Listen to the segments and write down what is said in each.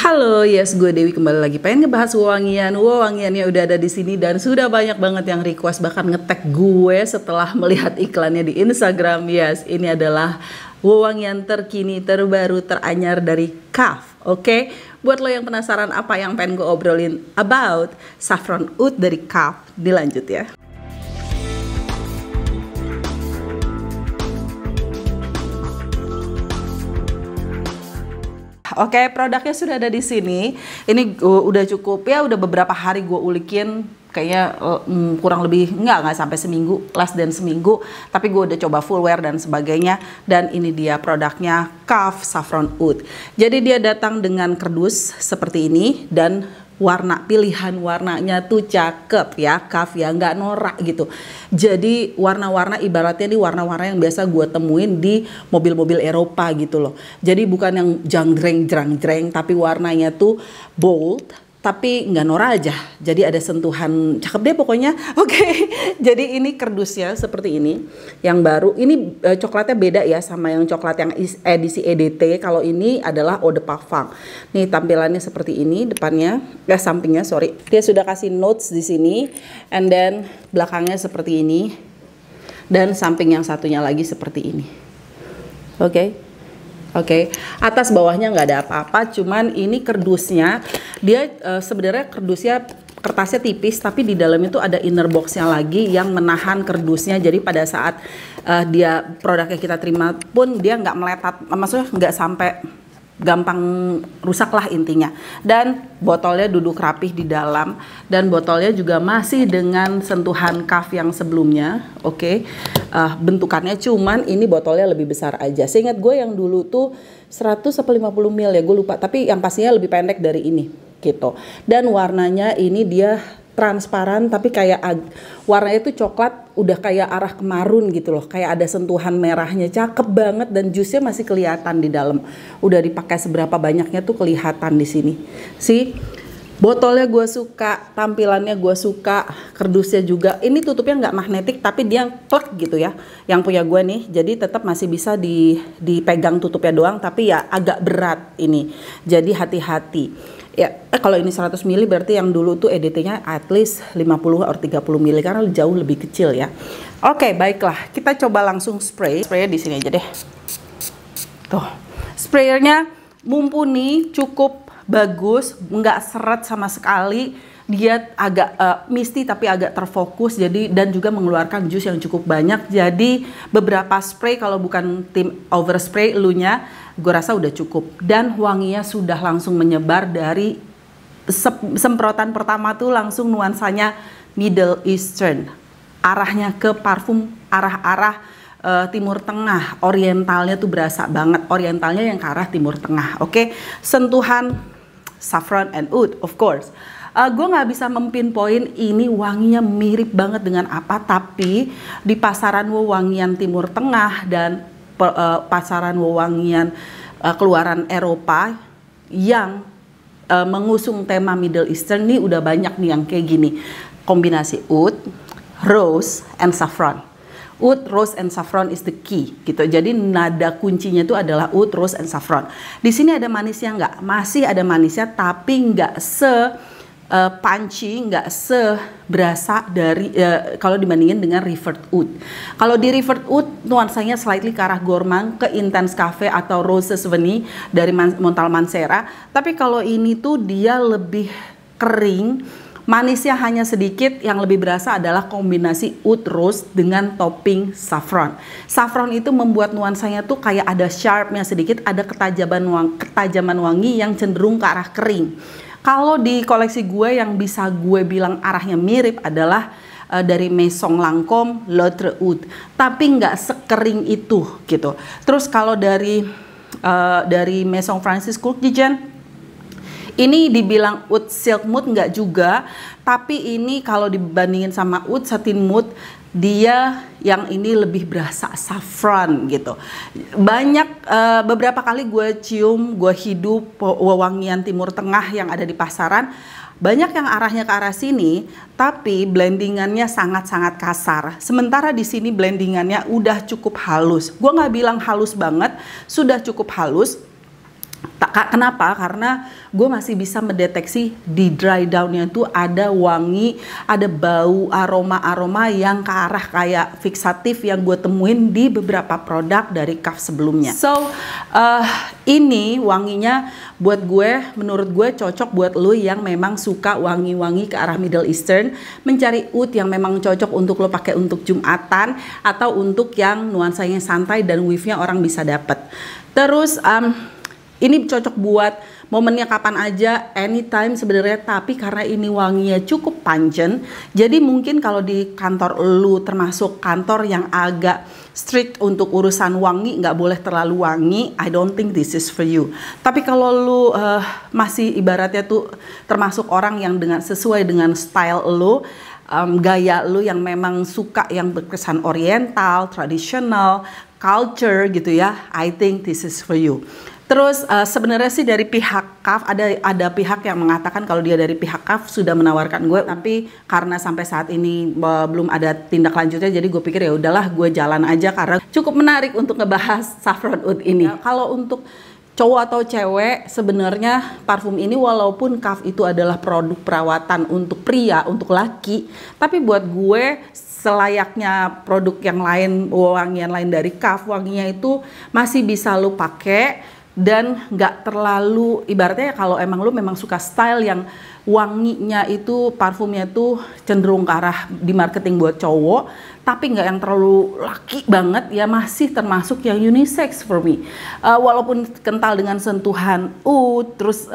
Halo, yes, gue Dewi kembali lagi pengen ngebahas wewangian. Wewangiannya udah ada di sini dan sudah banyak banget yang request bahkan nge-tag gue setelah melihat iklannya di Instagram. Yes, ini adalah wewangian terkini, terbaru, teranyar dari Kaf. Oke, buat lo yang penasaran apa yang pengen gue obrolin about saffron oud dari Kaf, dilanjut ya. Oke, produknya sudah ada di sini. Ini udah cukup ya, udah beberapa hari gue ulikin. Kayaknya kurang lebih nggak sampai seminggu, less than seminggu. Tapi gue udah coba full wear dan sebagainya. Dan ini dia produknya Kaf Saffron Oud. Jadi dia datang dengan kerdus seperti ini dan pilihan warnanya tuh cakep ya, Kaf ya, nggak norak gitu. Jadi warna-warna ibaratnya ini warna-warna yang biasa gue temuin di mobil-mobil Eropa gitu loh. Jadi bukan yang janggreng, tapi warnanya tuh bold, tapi nggak norak aja. Jadi ada sentuhan cakep deh pokoknya. Oke. Jadi ini kerdusnya seperti ini, yang baru. Ini coklatnya beda ya sama yang coklat yang edisi EDT. Kalau ini adalah Eau de Parfum. Nih tampilannya seperti ini, depannya, sampingnya sorry. Dia sudah kasih notes di sini, and then belakangnya seperti ini, dan samping yang satunya lagi seperti ini. Oke, atas bawahnya nggak ada apa-apa, cuman ini kerdusnya, dia sebenarnya kerdusnya kertasnya tipis, tapi di dalam itu ada inner boxnya lagi yang menahan kerdusnya. Jadi pada saat dia produknya kita terima pun dia nggak meletat, maksudnya nggak sampai gampang rusak lah intinya. Dan botolnya duduk rapih di dalam, dan botolnya juga masih dengan sentuhan Kaf yang sebelumnya. Oke. Bentukannya cuman ini botolnya lebih besar aja. Seingat gue yang dulu tuh 100 atau 50 ml ya, gue lupa, tapi yang pastinya lebih pendek dari ini gitu. Dan warnanya ini dia transparan, tapi kayak warnanya itu coklat, udah kayak arah ke marun gitu loh, kayak ada sentuhan merahnya, cakep banget, dan jusnya masih kelihatan di dalam. Udah dipakai seberapa banyaknya tuh kelihatan di sini. Botolnya gue suka, tampilannya gue suka, kerdusnya juga. Ini tutupnya nggak magnetik, tapi dia plek gitu ya, yang punya gue nih. Jadi tetap masih bisa dipegang tutupnya doang, tapi ya agak berat ini. Jadi hati-hati. Ya, kalau ini 100 ml berarti yang dulu tuh EDT-nya at least 50 atau 30 ml karena jauh lebih kecil ya. Oke, baiklah. Kita coba langsung spray. Spraynya di sini aja deh. Tuh. Sprayernya mumpuni, cukup bagus, nggak seret sama sekali. Dia agak misty tapi agak terfokus, jadi dan juga mengeluarkan jus yang cukup banyak. Jadi beberapa spray, kalau bukan tim overspray elunya, gue rasa udah cukup. Dan wanginya sudah langsung menyebar dari semprotan pertama tuh langsung nuansanya Middle Eastern, arahnya ke parfum arah-arah Timur Tengah, orientalnya tuh berasa banget, orientalnya yang ke arah Timur Tengah. Oke, sentuhan saffron and oud of course. Gue nggak bisa mempinpoint ini wanginya mirip banget dengan apa, tapi di pasaran wewangian Timur Tengah dan pasaran wewangian keluaran Eropa yang mengusung tema Middle Eastern nih udah banyak nih yang kayak gini, kombinasi oud, rose, and saffron. Oud, rose, and saffron is the key gitu. Jadi nada kuncinya itu adalah oud, rose, and saffron. Di sini ada manisnya nggak? Masih ada manisnya, tapi nggak punchy, nggak seberasa dari kalau dibandingin dengan River Oud. Kalau di River Oud nuansanya slightly ke arah gourmand, ke intense cafe atau roses vanille dari Montal Mancera. Tapi kalau ini tuh dia lebih kering, manisnya hanya sedikit. Yang lebih berasa adalah kombinasi oud rose dengan topping saffron. Saffron itu membuat nuansanya tuh kayak ada sharpnya sedikit, ada ketajaman wangi yang cenderung ke arah kering. Kalau di koleksi gue yang bisa gue bilang arahnya mirip adalah dari Maison Lancôme L'Autre Oud, tapi nggak sekering itu gitu. Terus kalau dari Maison Francis Kurkdjian, ini dibilang oud silk mood nggak juga, tapi ini kalau dibandingin sama oud satin mood, dia yang ini lebih berasa saffron gitu. Banyak beberapa kali gue cium, gue hidup wewangian Timur Tengah yang ada di pasaran, banyak yang arahnya ke arah sini, tapi blendingannya sangat-sangat kasar. Sementara di sini blendingannya udah cukup halus. Gue nggak bilang halus banget, sudah cukup halus. Kenapa? Karena gue masih bisa mendeteksi di dry downnya itu ada wangi, ada bau, aroma-aroma yang ke arah kayak fiksatif yang gue temuin di beberapa produk dari Kaf sebelumnya. So, ini wanginya buat gue, menurut gue cocok buat lo yang memang suka wangi-wangi ke arah Middle Eastern, mencari oud yang memang cocok untuk lo pakai untuk Jumatan, atau untuk yang nuansanya santai dan weave-nya orang bisa dapet. Terus, ini cocok buat momennya kapan aja, anytime sebenarnya, tapi karena ini wanginya cukup pungent, jadi mungkin kalau di kantor lu termasuk kantor yang agak strict untuk urusan wangi, nggak boleh terlalu wangi, I don't think this is for you. Tapi kalau lu masih ibaratnya tuh termasuk orang yang sesuai dengan style lu, gaya lu yang memang suka yang berkesan oriental, tradisional, culture gitu ya, I think this is for you. Terus sebenarnya sih dari pihak Kaf ada pihak yang mengatakan kalau dia dari pihak Kaf sudah menawarkan gue, tapi karena sampai saat ini belum ada tindak lanjutnya, jadi gue pikir ya udahlah gue jalan aja karena cukup menarik untuk ngebahas saffron oud ini. Kalau untuk cowok atau cewek, sebenarnya parfum ini walaupun Kaf itu adalah produk perawatan untuk pria, untuk laki, tapi buat gue selayaknya produk yang lain, wangian lain dari Kaf, wanginya itu masih bisa lo pakai dan nggak terlalu, ibaratnya kalau emang lu memang suka style yang wanginya itu, parfumnya itu cenderung ke arah di marketing buat cowok, tapi nggak yang terlalu laki banget, ya masih termasuk yang unisex for me. Walaupun kental dengan sentuhan oud, terus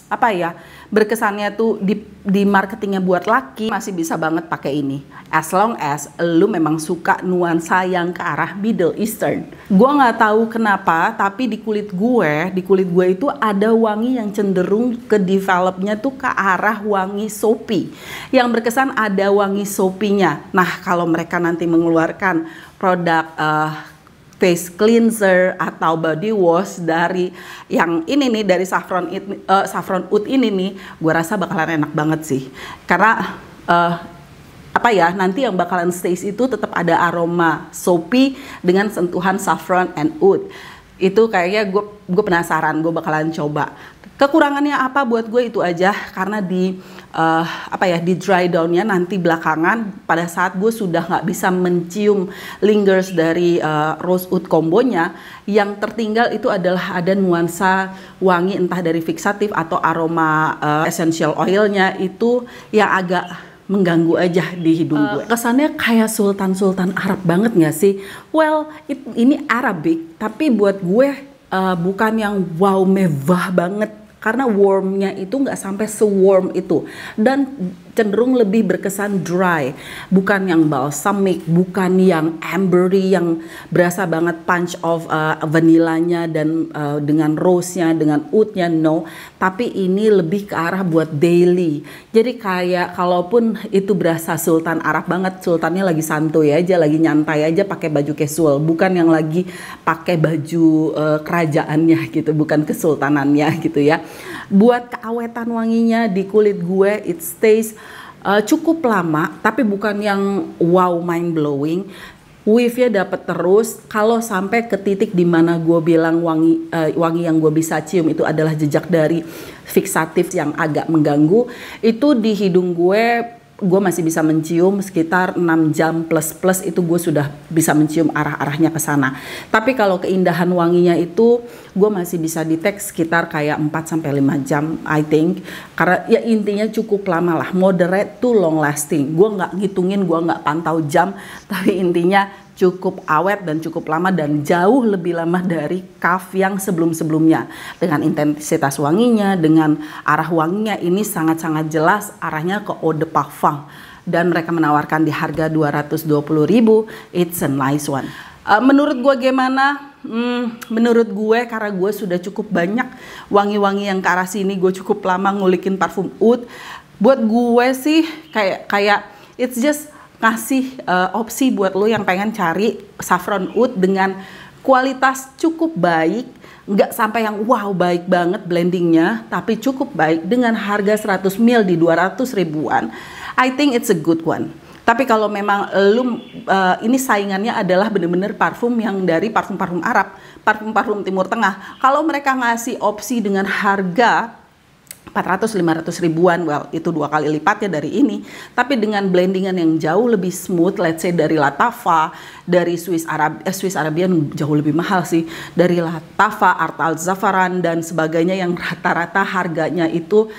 apa ya, berkesannya tuh di marketingnya buat laki, masih bisa banget pakai ini. As long as lu memang suka nuansa yang ke arah Middle Eastern. Gua nggak tahu kenapa, tapi di kulit gue itu ada wangi yang cenderung ke developnya tuh ke arah wangi soapy. Yang berkesan ada wangi soapy-nya. Nah, kalau mereka nanti mengeluarkan produk face cleanser atau body wash dari yang ini nih, dari saffron oud ini nih, gue rasa bakalan enak banget sih. Karena apa ya, nanti yang bakalan stays itu tetap ada aroma soapy dengan sentuhan saffron and oud. Itu kayaknya gue penasaran, gue bakalan coba. Kekurangannya apa buat gue itu aja, karena di di dry downnya nanti belakangan pada saat gue sudah nggak bisa mencium lingers dari rose oud kombonya, yang tertinggal itu adalah ada nuansa wangi entah dari fiksatif atau aroma essential oilnya itu yang agak mengganggu aja di hidung gue. Kesannya kayak sultan Arab banget nggak sih? Well, ini Arabic, tapi buat gue bukan yang wow mewah banget. Karena warmnya itu nggak sampai se-warm itu, dan cenderung lebih berkesan dry, bukan yang balsamic, bukan yang ambery yang berasa banget punch of vanilanya dan dengan rose-nya, dengan oud-nya, no. Tapi ini lebih ke arah buat daily. Jadi kayak kalaupun itu berasa sultan Arab banget, sultannya lagi santuy aja, lagi nyantai aja pakai baju casual, bukan yang lagi pakai baju kerajaannya gitu, bukan kesultanannya gitu ya. Buat keawetan wanginya di kulit gue, it stays cukup lama, tapi bukan yang wow mind blowing. Weave-nya dapat terus. Kalau sampai ke titik dimana gue bilang wangi yang gue bisa cium itu adalah jejak dari fiksatif yang agak mengganggu, itu di hidung gue masih bisa mencium sekitar 6 jam plus itu gue sudah bisa mencium arah-arahnya ke sana. Tapi kalau keindahan wanginya itu gue masih bisa detect sekitar kayak 4-5 jam I think. Karena ya intinya cukup lama lah, moderate to long lasting. Gue nggak ngitungin, gue nggak pantau jam, tapi intinya cukup awet dan cukup lama dan jauh lebih lama dari Kaf yang sebelum-sebelumnya. Dengan intensitas wanginya, dengan arah wanginya ini sangat-sangat jelas arahnya ke eau de parfum. Dan mereka menawarkan di harga 220.000, it's a nice one. Menurut gue gimana? Menurut gue karena gue sudah cukup banyak wangi-wangi yang ke arah sini, gue cukup lama ngulikin parfum oud. Buat gue sih kayak it's just ngasih opsi buat lo yang pengen cari saffron oud dengan kualitas cukup baik, nggak sampai yang wow baik banget blendingnya, tapi cukup baik dengan harga 100 ml di 200 ribuan. I think it's a good one. Tapi kalau memang lu ini saingannya adalah bener-bener parfum yang dari parfum-parfum Arab, parfum-parfum Timur Tengah. Kalau mereka ngasih opsi dengan harga 400-500 ribuan, well itu 2 kali lipatnya dari ini, tapi dengan blendingan yang jauh lebih smooth, let's say dari Lattafa, dari Swiss Arabian jauh lebih mahal sih, dari Lattafa, Art Al Zaffaran dan sebagainya yang rata-rata harganya itu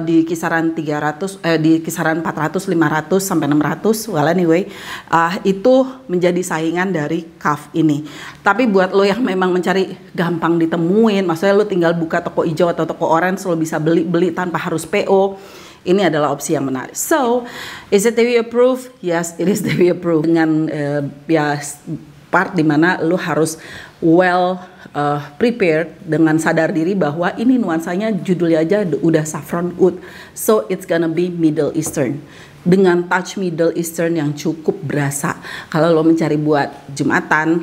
di kisaran 400, 500 sampai 600, well anyway, itu menjadi saingan dari Kaf ini. Tapi buat lo yang memang mencari gampang ditemuin, maksudnya lo tinggal buka toko hijau atau toko orange, lo bisa beli tanpa harus PO. Ini adalah opsi yang menarik. So, is it Dewi approved? Yes, it is Dewi approved. Dengan ya part dimana lo harus well prepared, dengan sadar diri bahwa ini nuansanya judulnya aja udah saffron oud. So, it's gonna be Middle Eastern. Dengan touch Middle Eastern yang cukup berasa. Kalau lo mencari buat Jumatan,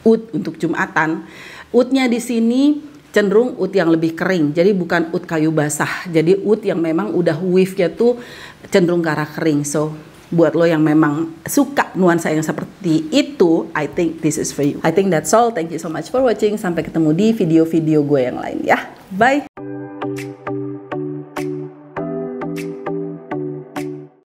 oud untuk Jumatan, oudnya di sini cenderung oud yang lebih kering, jadi bukan oud kayu basah, jadi oud yang memang udah weave-nya tuh cenderung ke arah kering. So buat lo yang memang suka nuansa yang seperti itu, I think this is for you. I think that's all. Thank you so much for watching. Sampai ketemu di video-video gue yang lain ya. Bye.